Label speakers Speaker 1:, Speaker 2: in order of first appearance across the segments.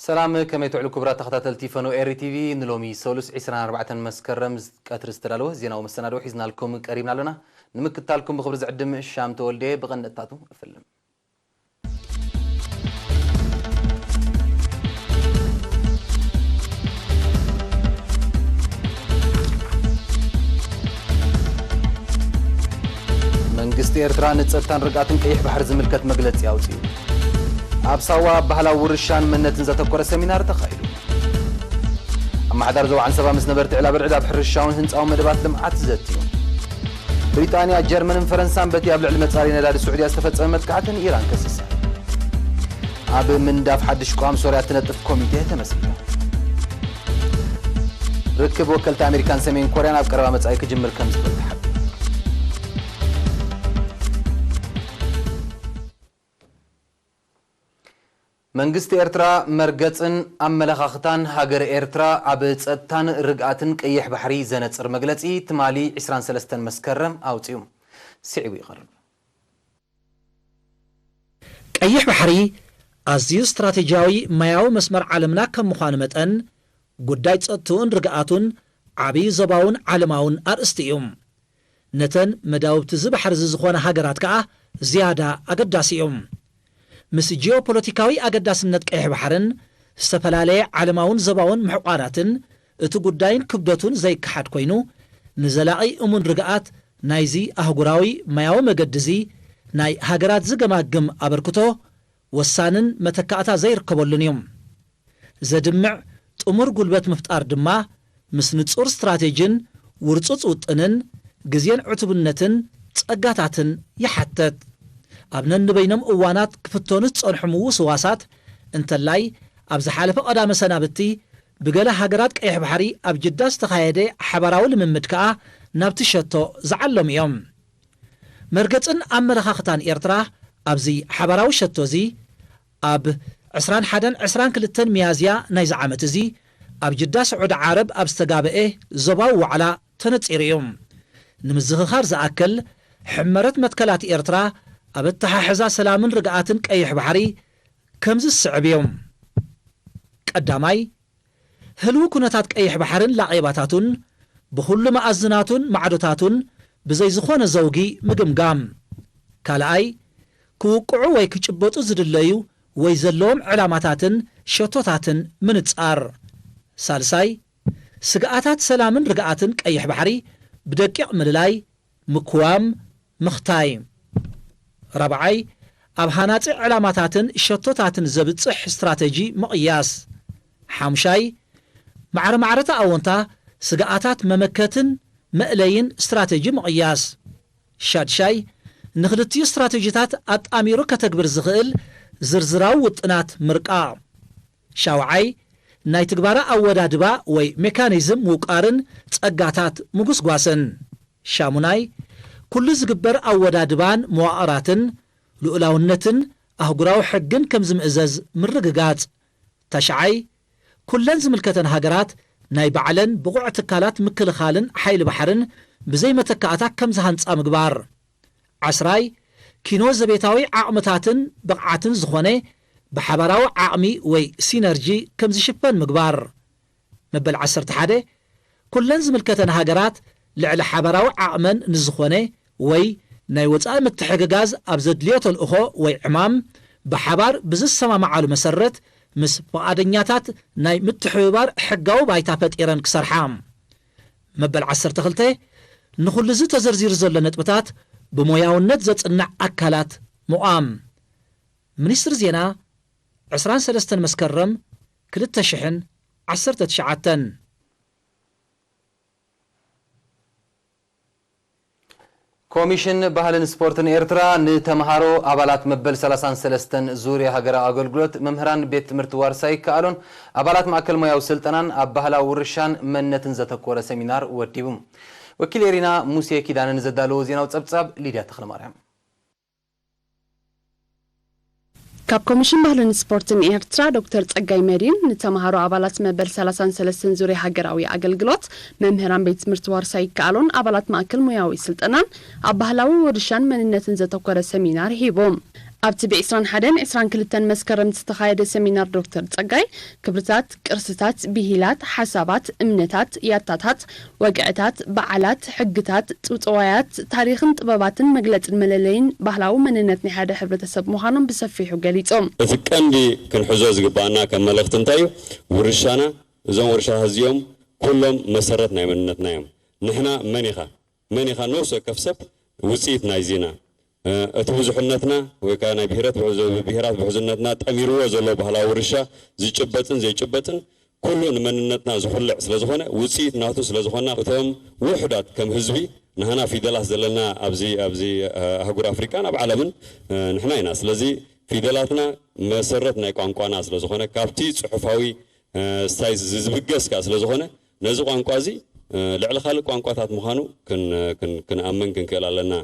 Speaker 1: سلام كما يتعلو كبرى تخطات فنو إيري تي في نلومي سولس 24 مسكرم قطر استرالوه زينا ومستندو حيزنا لكم قريبنا لنا نمكتال لكم بخبر زعدم الشام تولدي بغنطاتو فيلم መንግስት ኤርትራ ንጸጥታን ርጋትን ቀይሕ ባህር ዝምልከት መግለጽ ያውጽዩ አብሳዋ ባህላው ውርሻን መነትን ዘተኮረ ሰሚናር ተኻይዱ አማሕዳር ዘዋዕን ሰባ ምስ ነበርቲ ዕላ ብርዕዳ ብሕርሻውን ህንጻው መደባት ልምዓት ዘትዩ ብሪጣንያ ጀርመንን ፈረንሳን በቲ ኣብ ልዕሊ መጻሪ ነዳዲ ስዑድያ ዝተፈጸመ መጥቃዕትን ኢራን ከሰሰ ኣብ ምንዳፍ ሓድሽ ቋም ሶርያ ትነጥፍ ኮሚቴ ተመስሪታ ርክብ ወከልቲ ኣሜሪካን ሰሜን ኮርያን ኣብ ቀረባ መጻኢ ክጅምር ከም ዝፍትሕ መንግስት ኤርትራ መርገጽን አመለኻኽታን ሀገር ኤርትራ ኣብ ጸጥታን ርግኣትን ቀይሕ ባህሪ ዘነጽር መግለጺ ትማሊ 23 መስከረም አውጽዩ ሲዒቡ ይቐርብ
Speaker 2: ቀይሕ ባህሪ ኣዝዩ ስትራቴጂያዊ ማያዊ መስመር ዓለምና ከም ምዃኑ መጠን ጉዳይ ጸጥታውን ርግኣቱን ዓብዪ ዞባውን ዓለማውን ኣርእስቲ እዩ ነተን መዳውብቲ ዝባሕሪ ዝኾነ ሃገራት ከዓ ዝያዳ ኣገዳሲ እዩ ምስ ጂኦፖለቲካዊ ኣገዳስነት ቀይሕ ባህርን ዝተፈላለየ ዓለማውን ዞባውን ምሕቋናትን እቲ ጉዳይን ክብደቱን ዘይከሓድ ኮይኑ ንዘላቒ እሙን ርግኣት ናይዚ ኣህጉራዊ ማያዊ መገድዚ ናይ ሃገራት ዝገማግም ኣበርክቶ ወሳንን መተካእታ ዘይርከበሉን እዮም ዘድምዕ ጥሙር ጉልበት ምፍጣር ድማ ምስ ንጹር ስትራቴጅን ውርፁፅ ውጥንን ግዜን ዕቱብነትን ጸጋታትን ይሓተት ኣብ ነንበይኖም እዋናት ክፍቶኑት ጸንሑ ምውስዋሳት እንተላይ ኣብ ዝሓለፈ ቀዳመ ሰናብቲ ብገለ ሃገራት ቀይሕ ባህሪ ኣብ ጅዳ ዝተኻየደ ሓበራዊ ልምምድ ከዓ ናብቲ ሸቶ ዝዓሎም እዮም መርገጽን ኣመለኻኽታን ኤርትራ ኣብዚ ሓበራዊ ሸቶ እዚ ኣብ 21-22 ሚያዝያ ናይዚ ዓመት እዚ ኣብ ጅዳ ስዑድ ዓረብ ኣብ ዝተጋብአ ዞባዊ ዋዕላ ተነጺሩ እዩ ንምዝኽኻር ዝኣክል ሕመረት መትከላት ኤርትራ ኣብ እተሓሕዛ ሰላምን ርግኣትን ቀይሕ ባህሪ ከም ዝስዕብ እዮም ቀዳማይ ህልው ኩነታት ቀይሕ ባህርን ላቒባታቱን ብኹሉ መኣዝናቱን ማዕዶታቱን ብዘይ ዝኾነ ዘውጊ ምግምጋም ካልኣይ ክውቅዑ ወይ ክጭበጡ ዝድለዩ ወይ ዘለዎም ዕላማታትን ሸቶታትን ምንጻር ሳልሳይ ስግኣታት ሰላምን ርግኣትን ቀይሕ ባህሪ ብደቂቕ ምልላይ ምክዋም ምኽታይ رابعي ኣብ ሃናጺ ዕላማታትን ሸቶታትን ዘብጽሕ ስትራቴጂ ምቕያስ ሓምሻይ ማዕረማዕረታ ኣወንታ ስግኣታት መመከትን መእለይን ስትራቴጂ ምቕያስ ሻድሻይ ንኽልትዩ ስትራቴጂታት ኣጣሚሩ ከተግብር ዝኽእል ዝርዝራዊ ውጥናት ምርቃ ሻውዓይ ናይ ትግባራ ኣወዳድባ ወይ ሜካኒዝም ምውቃርን ጸጋታት ምጉስጓስን ሻሙናይ ኩሉ ዝግበር ኣወዳድባን መዋቕራትን ልኡላውነትን ኣህጉራዊ ሕግን ከም ዝምእዘዝ ምርግጋጽ ተሽዓይ ኩለን ዝምልከተን ሃገራት ናይ ባዕለን ብቑዕ ትካላት ምክልኻልን ሓይሊ ባሕርን ብዘይ መተካእታ ከም ዝሃንጻ ምግባር ዓስራይ ኪኖ ዘቤታዊ ዓቕምታትን ብቕዓትን ዝኾነ ብሓበራዊ ዓቕሚ ወይ ሲነርጂ ከም ዝሽፈን ምግባር መበል 11 ኩለን ዝምልከተን ሃገራት ልዕሊ ሓበራዊ ዓቕመን ንዝኾነ ወይ ናይ ወፃኢ ምትሕግጋዝ ኣብ ዘድልዮ ተልእኾ ወይ ዕማም ብሓባር ብዝሰማማዓሉ መሰረት ምስ ፈቓደኛታት ናይ ምትሕብባር ሕጋዊ ባይታ ፈጢረን ክሰርሓ መበል 12 ንኹሉ እዚ ተዘርዚሩ ዘሎ ነጥብታት ብሞያውነት ዘጽናዕ ኣካላት ምቋም ሚኒስትሪ ዜና 23 መስከረም 2019
Speaker 1: ኮሚሽን ባህልን ስፖርትን ኤርትራ ንተምሃሮ አባላት መበል 33 ዙርያ ሀገራዊ አገልግሎት መምህራን ቤት ትምህርት ዋርሳይ ከአሎን አባላት ማዕከል ሙያው ስልጠናን ኣብ ባህላዊ ውርሻን መንነትን ዘተኮረ ሰሚናር ወዲቡም ወኪል ኤሪና ሙሴ ኪዳንን ዘዳለው ዜናው ጸብጻብ ሊድያ ተኽለማርያም
Speaker 3: ካብ ኮሚሽን ባህልን ስፖርትን ኤርትራ ዶክተር ጸጋይ መሪን ንተምሃሮ አባላት መበል 33 ዙርያ ሀገራዊ አገልግሎት መምህራን ቤት ትምህርት ዋርሳይ ከአሎን አባላት ማዕከል ሙያዊ ስልጠናን ኣብ ባህላዊ ውርሻን መንነትን ዘተኮረ ሰሚናር ሂቦም ኣብቲ ብ21-22 መስከረም ዝተኻየደ ሰሚናር ዶክተር ጸጋይ ክብርታት ቅርስታት ብሂላት ሓሳባት እምነታት ያታታት ወግዕታት በዓላት ሕግታት ጽውጽዋያት ታሪኽን ጥበባትን መግለጽን መለለይን ባህላዊ መንነት ናይ ሓደ ሕብረተሰብ ምዃኖም ብሰፊሑ ገሊጾም
Speaker 4: እቲ ቀንዲ ክንሕዞ ዝግባአና ከም መልእኽቲ እንታይ እዩ ውርሻና እዞም ውርሻ ህዝዮም ኩሎም መሰረት ናይ መንነትና እዮም ንሕና መን ኢኻ ነፍሲ ወከፍ ሰብ ውፅኢት ናይ ዜና እቲ ብዙሕነትና ወይ ከዓ ናይ ብሄራት ብሕዝነትና ጠሚርዎ ዘሎ ባህላዊ ውርሻ ዝጭበጥን ዘይጭበጥን ኩሉ ንመንነትና ዝኹልዕ ስለ ዝኾነ ውፅኢት ናቱ ስለ ዝኾነ እቶም ውሕዳት ከም ህዝቢ ንሕና ፊደላት ዘለና ኣብዚ ኣህጉር ኣፍሪካን ኣብ ዓለምን ንሕና ኢና ስለዚ ፊደላትና መሰረት ናይ ቋንቋና ስለ ዝኾነ ካብቲ ጽሑፋዊ ስታይ ዝብገስካ ስለ ዝኾነ ነዚ ቋንቋ እዚ ልዕሊ ካልእ ቋንቋታት ምዃኑ ክንኣምን ክንክእል ኣለና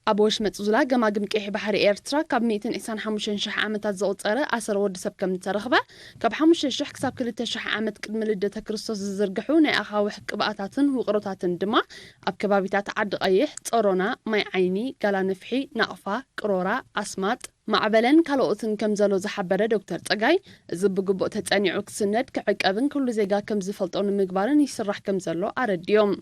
Speaker 3: ኣብ ወሽመጥ ዙላ ገማግም ቀይሕ ባሕሪ ኤርትራ ካብ 125,000 ዓመታት ዘቑፀረ ኣሰረ ወዲ ሰብ ከም ዝተረኽበ ካብ 5,000 ክሳብ 2,000 ዓመት ቅድሚ ልደተ ክርስቶስ ዝዝርግሑ ናይ ኣኻውሕ ቅብኣታትን ውቕሮታትን ድማ ኣብ ከባቢታት ዓዲ ቀይሕ ጾሮና ማይ ዓይኒ ጋላነፍሒ ናቕፋ ቅሮራ ኣስማጥ ማዕበለን ካልኦትን ከም ዘሎ ዝሓበረ ዶክተር ጸጋይ እዚ ብግቡእ ተጸኒዑ ክስነድ ክዕቀብን ኩሉ ዜጋ ከም ዝፈልጦ ንምግባርን ይስራሕ ከም ዘሎ ኣረድዮም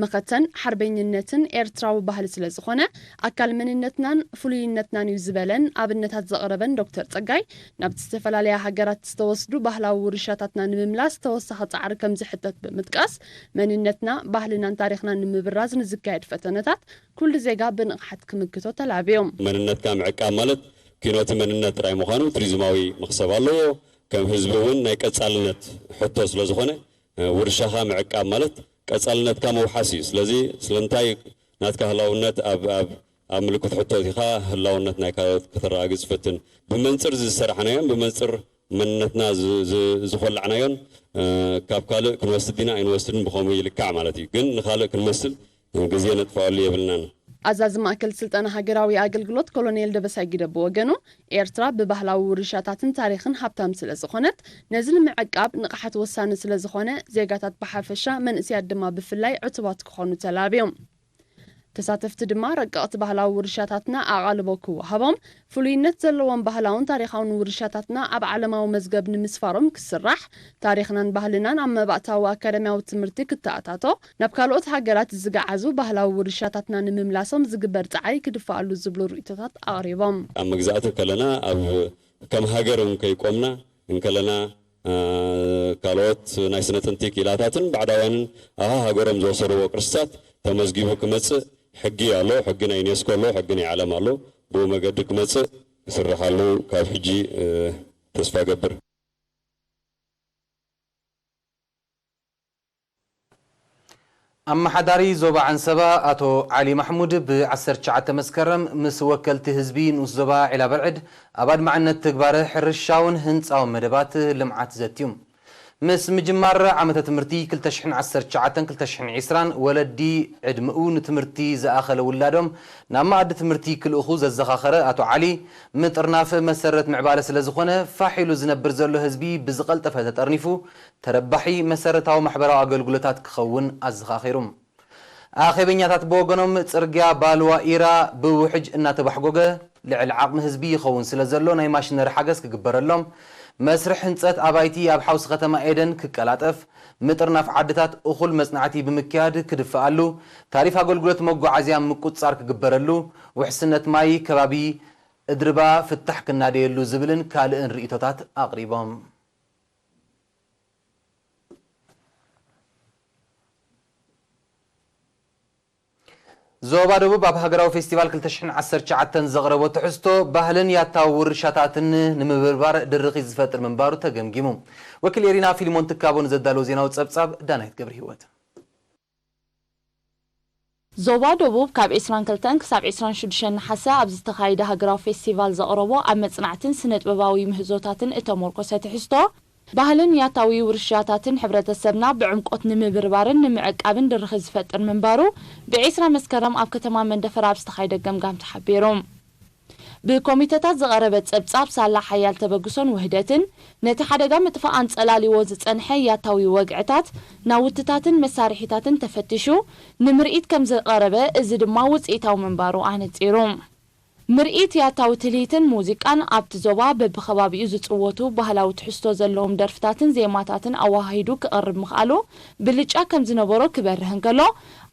Speaker 3: መኸተን ሓርበኝነትን ኤርትራዊ ባህሊ ስለ ዝኾነ ኣካል መንነትናን ፍሉይነትናን እዩ ዝበለን ኣብነታት ዘቕረበን ዶክተር ጸጋይ ናብቲ ዝተፈላለያ ሃገራት ዝተወስዱ ባህላዊ ውርሻታትና ንምምላስ ተወሳኺ ጻዕሪ ከም ዝሕተት ብምጥቃስ መንነትና ባህልናን ታሪኽናን ንምብራዝ ንዝካየድ ፈተነታት ኩሉ ዜጋ ብንቕሓት ክምክቶ ተላብዮም
Speaker 4: መንነትካ ምዕቃብ ማለት ኪኖቲ መንነት ጥራይ ምዃኑ ቱሪዝማዊ መኽሰብ ኣለዎ ከም ህዝቢ እውን ናይ ቀጻልነት ሕቶ ስለ ዝኾነ ውርሻኻ ምዕቃብ ማለት ቀጻልነትካ መውሓስ እዩ ስለዚ ስለንታይ ናትካ ህላውነት ኣብ ምልክት ሕቶት ኢኻ ህላውነት ናይ ካልኦት ከተረጋግጽ ፈትን ብመንጽር ዝሰራሕናዮም ብመንጽር መንነትና ዝኸልዕናዮን ካብ ካልእ ክንወስድ ዲና ኣይንወስድን ብኸመይ ይልካዕ ማለት እዩ ግን ንኻልእ ክንመስል ግዜ ነጥፋሉ የብልናን
Speaker 3: ኣዛዚ ማእከል ስልጠና ሃገራዊ ኣገልግሎት ኮሎኔል ደበሳይ ጊደብ ወገኑ ኤርትራ ብባህላዊ ውርሻታትን ታሪኽን ሃብታም ስለ ዝኾነት ነዚ ንምዕቃብ ንቕሓት ወሳኒ ስለ ዝኾነ ዜጋታት ብሓፈሻ መንእስያት ድማ ብፍላይ ዕቱባት ክኾኑ ተላብዮም ተሳተፍቲ ድማ ረቀቕቲ ባህላዊ ውርሻታትና ኣቓልቦ ክወሃቦም ፍሉይነት ዘለዎም ባህላውን ታሪኻውን ውርሻታትና ኣብ ዓለማዊ መዝገብ ንምስፋሮም ክስራሕ ታሪኽናን ባህልናን ኣብ መባእታዊ ኣካደሚያዊ ትምህርቲ ክተኣታቶ ናብ ካልኦት ሃገራት ዝገዓዙ ባህላዊ ውርሻታትና ንምምላሶም ዝግበር ጸዓይ ክድፋኣሉ ዝብሉ ርእቶታት ኣቕሪቦም
Speaker 4: ኣብ መግዛእቲ ከለና ኣብ ከም ሃገር ከይቆምና እንከለና ካልኦት ናይ ስነ ጥንቲ ኪላታትን ባዕዳውያንን ኣብ ሃገሮም ዝወሰድዎ ቅርስታት ተመዝጊቡ ክመጽእ ሕጊ ኣሎ ሕጊ ናይ ዩኔስኮ ኣሎ ሕጊ ናይ ዓለም ኣሎ ብኡ መገዲ ክመጽእ ክስርሓሉ ካብ ሕጂ ተስፋ ገብር
Speaker 1: ኣመሓዳሪ ዞባ ዓንሰባ ኣቶ ዓሊ ማሕሙድ ብ19 መስከረም ምስ ወከልቲ ህዝቢ ንኡስ ዞባ ዒላ በልዕድ ኣብ ኣድማዕነት ተግባር ሕርሻውን ህንፃውን መደባት ልምዓት ዘትዩም ምስ ምጅማር ዓመተ ትምህርቲ 2019-2020 ወለዲ ዕድምኡ ንትምህርቲ ዝኣኸለ ውላዶም ናብ ማእዲ ትምህርቲ ክልእኹ ዘዘኻኸረ ኣቶ ዓሊ ምጥርናፍ መሰረት ምዕባለ ስለ ዝኾነ ፋሒሉ ዝነብር ዘሎ ህዝቢ ብዝቐልጠፈ ተጠርኒፉ ተረባሒ መሰረታዊ ማሕበራዊ ኣገልግሎታት ክኸውን ኣዘኻኺሩም ኣኼበኛታት ብወገኖም ጽርግያ ባልዋ ኢራ ብውሕጅ እናተባሕጎገ ልዕሊ ዓቕሚ ህዝቢ ይኸውን ስለ ዘሎ ናይ ማሽነሪ ሓገዝ ክግበረሎም መስርሕ ህንፀት ኣባይቲ ኣብ ሓውሲ ከተማ ኤደን ክቀላጠፍ ምጥርናፍ ዓድታት እኹል መጽናዕቲ ብምክያድ ክድፍኣሉ ታሪፍ ኣገልግሎት መጓዓዝያ ምቁጻር ክግበረሉ ውሕስነት ማይ ከባቢ እድርባ ፍታሕ ክናደየሉ ዝብልን ካልእን ርእቶታት ኣቕሪቦም ዞባ ደቡብ ኣብ ሃገራዊ ፌስቲቫል 2019 ዘቕረቦ ትሕዝቶ ባህልን ያታዊ ውርሻታትን ንምብርባር ድርኺ ዝፈጥር ምንባሩ ተገምጊሙ ወኪል ኤሪና ፊልሞን ትካቦን ዘዳለው ዜናዊ ጸብጻብ ዳናይት ገብረ ህይወት
Speaker 5: ዞባ ደቡብ ካብ 22 ክሳብ 26 ነሓሰ ኣብ ዝተኻየደ ሃገራዊ ፌስቲቫል ዘቕረቦ ኣብ መጽናዕትን ስነ ጥበባዊ ምህዞታትን እተመርኮሰ ትሕዝቶ ባህልን ያታዊ ውርሻታትን ሕብረተሰብና ብዕምቆት ንምብርባርን ንምዕቃብን ድርኺ ዝፈጥር ምንባሩ ብ20 መስከረም ኣብ ከተማ መንደፈር ኣብ ዝተኻየደ ገምጋም ተሓቢሮም ብኮሚቴታት ዘቐረበ ጸብጻብ ሳላ ሓያል ተበግሶን ውህደትን ነቲ ሓደጋ ምጥፋኣን ጸላሊዎ ዝጸንሐ ያታዊ ወግዕታት ናውትታትን መሳርሒታትን ተፈቲሹ ንምርኢት ከም ዘቐረበ እዚ ድማ ውጽኢታዊ ምንባሩ ኣነጺሩ ምርኢት ያታዊ ትልሂትን ሙዚቃን ኣብቲ ዞባ በብኸባቢኡ ዝፅወቱ ባህላዊ ትሕዝቶ ዘለዎም ደርፍታትን ዜማታትን ኣዋሃሂዱ ክቐርብ ምኽኣሉ ብልጫ ከም ዝነበሮ ክበርህ እንከሎ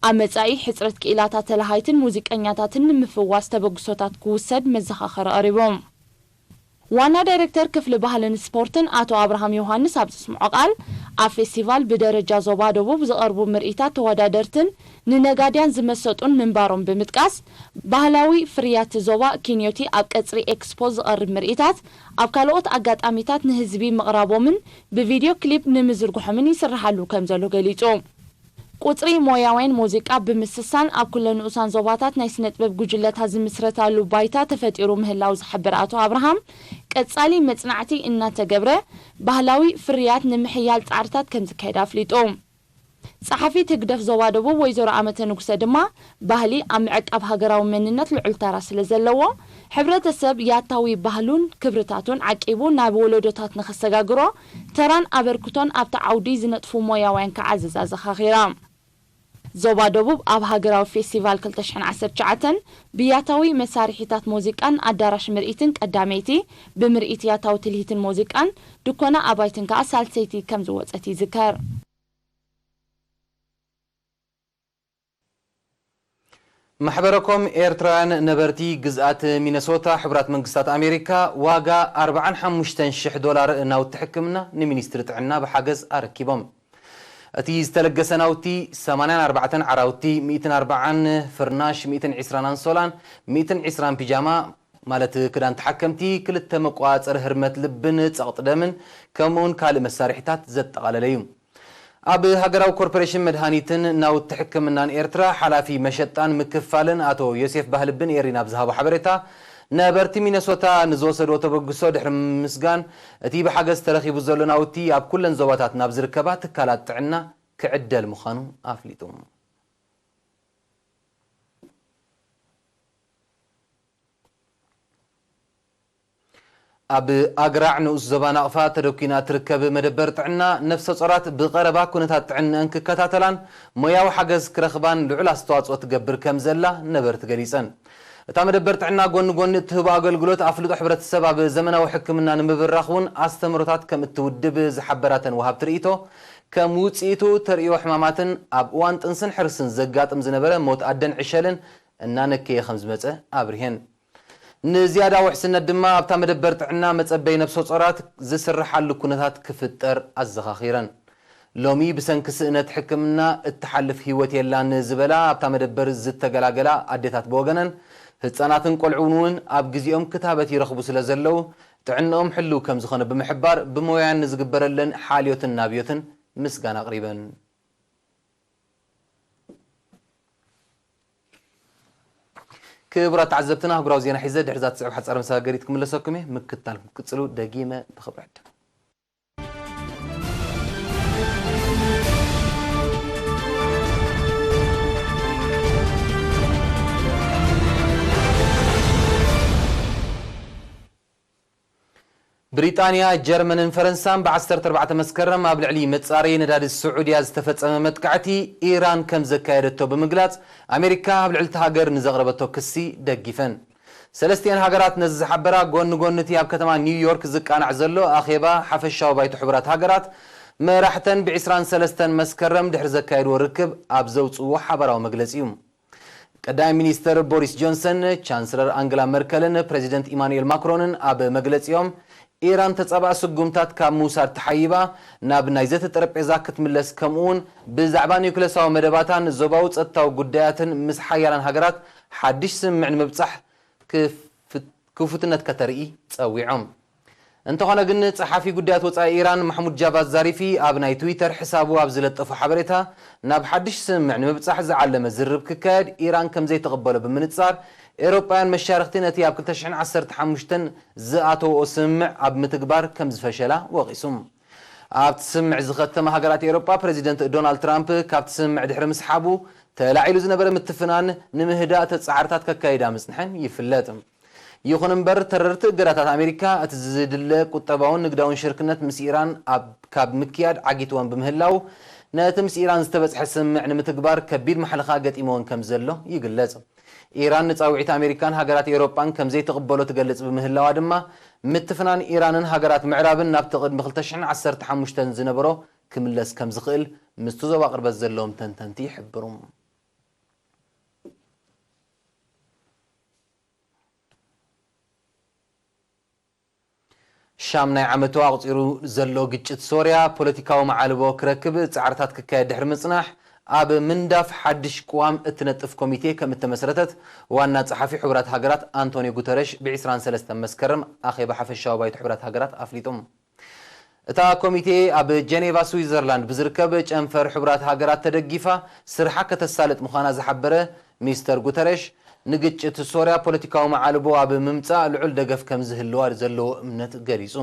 Speaker 5: ኣብ መጻኢ ሕፅረት ክኢላታት ተላሃይትን ሙዚቀኛታትን ንምፍዋስ ተበግሶታት ክውሰድ መዘኻኸሪ ቀሪቦም ዋና ዳይሬክተር ክፍሊ ባህልን ስፖርትን ኣቶ አብርሃም ዮሐንስ ኣብ ዝስምዖ ቃል ኣብ ፌስቲቫል ብደረጃ ዞባ ደቡብ ዝቐርቡ ምርኢታት ተወዳደርትን ንነጋድያን ዝመሰጡን ምንባሮም ብምጥቃስ ባህላዊ ፍርያት ዞባ ኪንዮቲ ኣብ ቀጽሪ ኤክስፖ ዝቐርብ ምርኢታት ኣብ ካልኦት ኣጋጣሚታት ንህዝቢ ምቕራቦምን ብቪድዮ ክሊፕ ንምዝርግሖምን ይስራሓሉ ከም ዘሎ ገሊጹ ቁጽሪ ሞያውያን ሙዚቃ ብምስሳን ኣብ ኩለ ንኡሳን ዞባታት ናይ ስነ ጥበብ ጉጅለታት ዝምስረታሉ ባይታ ተፈጢሩ ምህላው ዝሕብር ኣቶ አብርሃም ቀጻሊ መጽናዕቲ እናተገብረ ባህላዊ ፍርያት ንምሕያል ጻዕርታት ከም ዝካየድ ኣፍሊጡ ጸሓፊ ትግደፍ ዞባ ደቡብ ወይዘሮ ኣመተ ንጉሰ ድማ ባህሊ ኣብ ምዕቃብ ሃገራዊ መንነት ልዑል ተራ ስለ ዘለዎ ሕብረተሰብ ያታዊ ባህሉን ክብርታቱን ዓቂቡ ናብ ወለዶታት ንኸሰጋግሮ ተራን ኣበርክቶን ኣብቲ ዓውዲ ዝነጥፉ ሞያውያን ክዓዝዛ ዘኻኺራ ዞባ ደቡብ ኣብ ሃገራዊ ፌስቲቫል 2019 ብያታዊ መሳርሒታት ሙዚቃን ኣዳራሽ ምርኢትን ቀዳመይቲ ብምርኢት ያታዊ ትልሂትን ሙዚቃን ድኮና ኣባይትን ከዓ ሳልሰይቲ ከም ዝወፀት ይዝከር
Speaker 1: ማሕበረኮም ኤርትራውያን ነበርቲ ግዝኣት ሚነሶታ ሕብራት መንግስታት ኣሜሪካ ዋጋ $45,000 ናውቲ ሕክምና ንሚኒስትሪ ጥዕና ብሓገዝ ኣረኪቦም እቲ ዝተለገሰ ናውቲ 84 ዓራውቲ 140 ፍርናሽ 120 አንሶላን 120 ፒጃማ ማለት ክዳን ተሐከምቲ ክልተ መቋፀር ህርመት ልብን ጸቕጥ ደምን ከምኡን ካልእ መሳርሒታት ዘጠቃለለ እዩ ኣብ ሃገራዊ ኮርፖሬሽን መድሃኒትን ናውቲ ሕክምናን ኤርትራ ሓላፊ መሸጣን ምክፋልን ኣቶ ዮሴፍ ባህልብን ኤሪና ብዝሃቦ ሓበሬታ ነበርቲ ሚነሶታ ንዝወሰዶ ተበግሶ ድሕሪ ምስጋን እቲ ብሓገዝ ተረኺቡ ዘሎ ናውቲ ኣብ ኩለን ዞባታት ናብ ዝርከባ ትካላት ጥዕና ክዕደል ምዃኑ ኣፍሊጡ ኣብ ኣግራዕ ንኡስ ዞባ ናቕፋ ተደኪና ትርከብ መደበር ጥዕና ነፍሰ ጾራት ብቐረባ ኩነታት ጥዕናን ክከታተላን ሞያዊ ሓገዝ ክረኽባን ልዑል ኣስተዋጽኦ ትገብር ከም ዘላ ነበርቲ ገሊፀን እታ መደበር ጥዕና ጎኒ ጎኒ ትህቦ ኣገልግሎት ኣፍልጦ ሕብረተሰብ ኣብ ዘመናዊ ሕክምና ንምብራኽ እውን ኣስተምህሮታት ከም እትውድብ ዝሓበራተን ወሃብቲ ርእይቶ ከም ውፅኢቱ ተርእዮ ሕማማትን ኣብ እዋን ጥንስን ሕርስን ዘጋጥም ዝነበረ ሞት ኣደን ዕሸልን እናነከየ ከም ዝመፀ ኣብርሄን ንዝያዳ ውሕስነት ድማ ኣብታ መደበር ጥዕና መጸበይ ነፍሰ ጾራት ዝስርሓሉ ኩነታት ክፍጠር ኣዘኻኺረን ሎሚ ብሰንኪ ስእነት ሕክምና እትሓልፍ ህይወት የላን ዝበላ ኣብታ መደበር ዝተገላገላ ኣዴታት ብወገነን ህፃናትን ቆልዑውን ኣብ ግዜኦም ክታበት ይረኽቡ ስለ ዘለው ጥዕንኦም ሕልው ከም ዝኾነ ብምሕባር ብሞያን ዝግበረለን ሓልዮትን ናብዮትን ምስጋና ኣቕሪበን ክቡራት ተዓዘብትና ኣህጉራዊ ዜና ሒዘ ድሕሪ ዛ ትፅዑ ሓፃረ መሰጋገሪት ክምለሰኩም እየ ምክትታልኩም ክፅሉ ደጊመ ብኽብሪ ዕድም بريطانيا جرمن فرنسان ب14 مسكرم ኣብ ልዕሊ መጻሪ ነዳዲ سعوديا ዝተፈጸመ መጥቃዕቲ ኢራን ከም ዘካየደቶ ብምግላጽ ኣሜሪካ ኣብ ልዕሊ ሃገር ንዘቕረበቶ ክሲ ደጊፈን ሰለስቲያን ሃገራት ነዚ ዝሓበራ ጎኒ ጎንቲ ኣብ ከተማ ኒውዮርክ ዝቃናዕ ዘሎ ኣኼባ ሓፈሻዊ ባይቶ ሕብራት ሃገራት መራሕተን ብ23 መስከረም ድሕሪ ዘካየድዎ ርክብ ኣብ ዘውፅዎ ሓበራዊ መግለጺ እዩ ቀዳማይ ሚኒስተር ቦሪስ ጆንሰን ቻንስለር አንጌላ መርከልን ፕሬዚደንት ኢማኑኤል ማክሮንን ኣብ መግለጺኦም ኢራን ተጸባእ ስጉምታት ካብ ሙሳድ ተሓይባ ናብ ናይ ዘተ ጠረጴዛ ክትምለስ ከምኡውን ብዛዕባ ኒውክለሳዊ መደባታን ዞባዊ ጸጥታዊ ጉዳያትን ምስ ሓያላን ሃገራት ሓድሽ ስምምዕ ንምብጻሕ ክፉትነት ከተርኢ ጸዊዖም እንተኾነ ግን ጸሓፊ ጉዳያት ወጻኢ ኢራን ማሕሙድ ጃቫዝ ዛሪፊ ኣብ ናይ ትዊተር ሕሳቡ ኣብ ዝለጠፉ ሓበሬታ ናብ ሓድሽ ስምምዕ ንምብጻሕ ዝዓለመ ዝርብ ክካየድ ኢራን ከም ዘይተቐበሎ ብምንጻር ኤውሮጳውያን መሻርክቲ ነቲ ኣብ 2015 ዝኣተወ ስምምዕ ኣብ ምትግባር ከም ዝፈሸላ ወቂሱም ኣብቲ ስምምዕ ዝኸተመ ሃገራት ኤውሮጳ ፕሬዚደንት ዶናልድ ትራምፕ ካብቲ ስምምዕ ድሕሪ ምስሓቡ ተላዒሉ ዝነበረ ምትፍናን ንምህዳእ ተጻዓርታት ከካይዳ ምጽንሐን ይፍለጥ ይኹን እምበር ተረርቲ እገዳታት ኣሜሪካ እቲ ዝድለ ቁጠባውን ንግዳውን ሽርክነት ምስ ኢራን ካብ ምክያድ ዓጊትዎን ብምህላው ነቲ ምስ ኢራን ዝተበጽሐ ስምምዕ ንምትግባር ከቢድ መሕልኻ ገጢሞን ከም ዘሎ ይግለጽ ኢራን ንጻውዒት ኣሜሪካን ሃገራት ኤውሮጳን ከም ዘይተቐበሎ ትገልጽ ብምህላዋ ድማ ምትፍናን ኢራንን ሃገራት ምዕራብን ናብቲ ቅድሚ 2015 ዝነበሮ ክምለስ ከም ዝኽእል ምስቲ ዞባ ቅርበት ዘለዎም ተንተንቲ ይሕብሩ። ሻም ናይ ዓመቱ ኣቕፂሩ ዘሎ ግጭት ሶርያ ፖለቲካዊ ማዓልቦ ክረክብ ጻዕርታት ክካየድ ድሕሪ ምጽናሕ ኣብ ምንዳፍ ሓድሽ ቅዋም እትነጥፍ ኮሚቴ ከም እተመስረተት ዋና ጸሓፊ ሕቡራት ሃገራት አንቶኒዮ ጉተረሽ ብ23 መስከረም ኣኼባ ሓፈሻዊ ባይቶ ሕቡራት ሃገራት ኣፍሊጦም። እታ ኮሚቴ ኣብ ጀኔቫ ስዊዘርላንድ ብዝርከብ ጨንፈር ሕቡራት ሃገራት ተደጊፋ ስርሓ ከተሳልጥ ምዃና ዝሓበረ ሚስተር ጉተረሽ ንግጭት ሶርያ ፖለቲካዊ ማዓልቦ ኣብ ምምጻእ ልዑል ደገፍ ከም ዝህልዋ ዘለዎ እምነት ገሊጹ።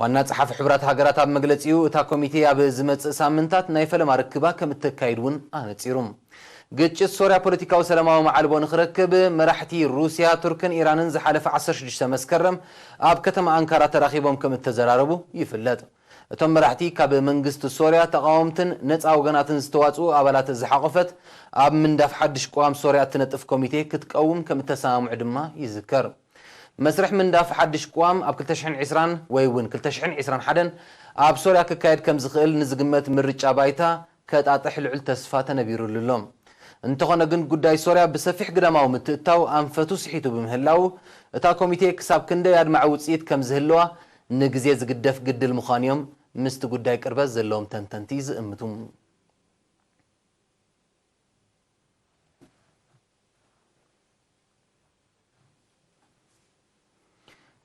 Speaker 1: ዋና ጸሓፊ ሕቡራት ሃገራት ኣብ መግለጺኡ እታ ኮሚቴ ኣብ ዝመጽእ ሳምንታት ናይ ፈለማ ርክባ ከም እትካይድ እውን ኣነጺሩ። ግጭት ሶርያ ፖለቲካዊ ሰላማዊ ማዓልቦ ንኽረክብ መራሕቲ ሩስያ፣ ቱርክን ኢራንን ዝሓለፈ 16 መስከረም ኣብ ከተማ አንካራ ተራኺቦም ከም እተዘራረቡ ይፍለጥ። እቶም መራሕቲ ካብ መንግስቲ ሶርያ ተቃወምትን ነፃ ወገናትን ዝተዋጽኡ ኣባላት ዝሓቆፈት ኣብ ምንዳፍ ሓድሽ ቅዋም ሶርያ እትነጥፍ ኮሚቴ ክትቀውም ከም እተሰማምዑ ድማ ይዝከር። መስርሕ ምንዳፍ ሓድሽ ቅዋም ኣብ 2020 ወይ እውን 2021 ኣብ ሶርያ ክካየድ ከም ዝኽእል ንዝግመት ምርጫ ባይታ ከጣጥሕ ልዑል ተስፋ ተነቢሩሎም። እንተኾነ ግን ጉዳይ ሶርያ ብሰፊሕ ግዳማዊ ምትእታው ኣንፈቱ ስሒቱ ብምህላው እታ ኮሚቴ ክሳብ ክንደይ ኣድማዕ ውፅኢት ከም ዝህልዋ ንግዜ ዝግደፍ ግድል ምዃን እዮም ምስቲ ጉዳይ ቅርበት ዘለዎም ተንተንቲ ዝእምቱ።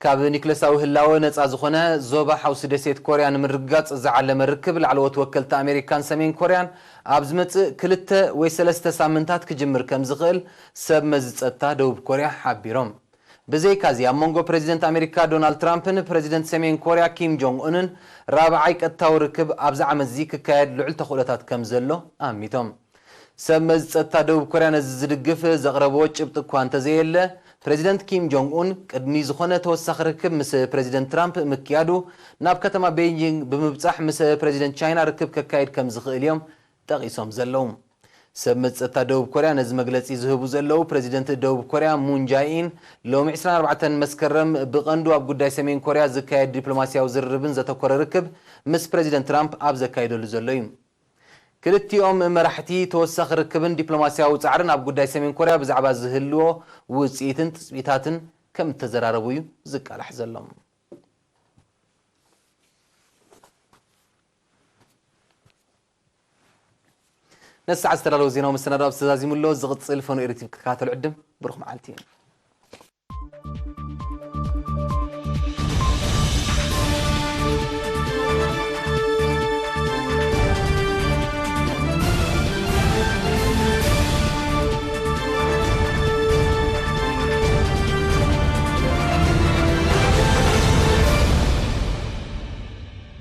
Speaker 1: ካብ ኒክለሳዊ ህላወ ነፃ ዝኾነ ዞባ ሓውሲ ደሴት ኮርያ ንምርጋጽ ዝዓለመ ርክብ ላዕለዎት ወከልቲ ኣሜሪካን ሰሜን ኮርያን ኣብ ዝመጽእ 2 ወይ 3 ሳምንታት ክጅምር ከም ዝኽእል ሰብ መዝጸታ ደቡብ ኮርያ ሓቢሮም። ብዘይካዚ ኣብ መንጎ ፕሬዚደንት ኣሜሪካ ዶናልድ ትራምፕን ፕሬዚደንት ሰሜን ኮርያ ኪም ጆንግ ኡንን ራብዓይ ቀጥታዊ ርክብ ኣብዚ ዓመት እዚ ክካየድ ልዑል ተኽእሎታት ከም ዘሎ ኣሚቶም። ሰብ መዝጸታ ደቡብ ኮርያ ነዚ ዝድግፍ ዘቕረብዎ ጭብጢ እኳ እንተዘየለ ፕሬዚደንት ኪም ጆንግ ኡን ቅድሚ ዝኾነ ተወሳኺ ርክብ ምስ ፕሬዚደንት ትራምፕ ምክያዱ ናብ ከተማ ቤይጂንግ ብምብጻሕ ምስ ፕሬዚደንት ቻይና ርክብ ከካይድ ከም ዝኽእል እዮም ጠቒሶም ዘለዉ። ሰብ መዝጸታ ደቡብ ኮርያ ነዚ መግለጺ ዝህቡ ዘለዉ ፕሬዚደንት ደቡብ ኮርያ ሙን ጃኢን ሎሚ 24 መስከረም ብቐንዱ ኣብ ጉዳይ ሰሜን ኮርያ ዝካየድ ዲፕሎማስያዊ ዝርርብን ዘተኮረ ርክብ ምስ ፕሬዚደንት ትራምፕ ኣብ ዘካይደሉ ዘሎ እዩ። ክልቲኦም መራሕቲ ተወሳኺ ርክብን ዲፕሎማስያዊ ጻዕርን ኣብ ጉዳይ ሰሜን ኮርያ ብዛዕባ ዝህልዎ ውጽኢትን ትጽቢታትን ከም እተዘራረቡ እዩ ዝቃላሕ ዘሎም። ነስዓት ዝተዳለወ ዜናዊ መሰናዶ ኣብ ዝተዛዚሙሎ ዝቕጽል ፈኖ ኤሪቲቭ ክትከታተሉ ዕድም ብሩኽ መዓልቲ እዩ።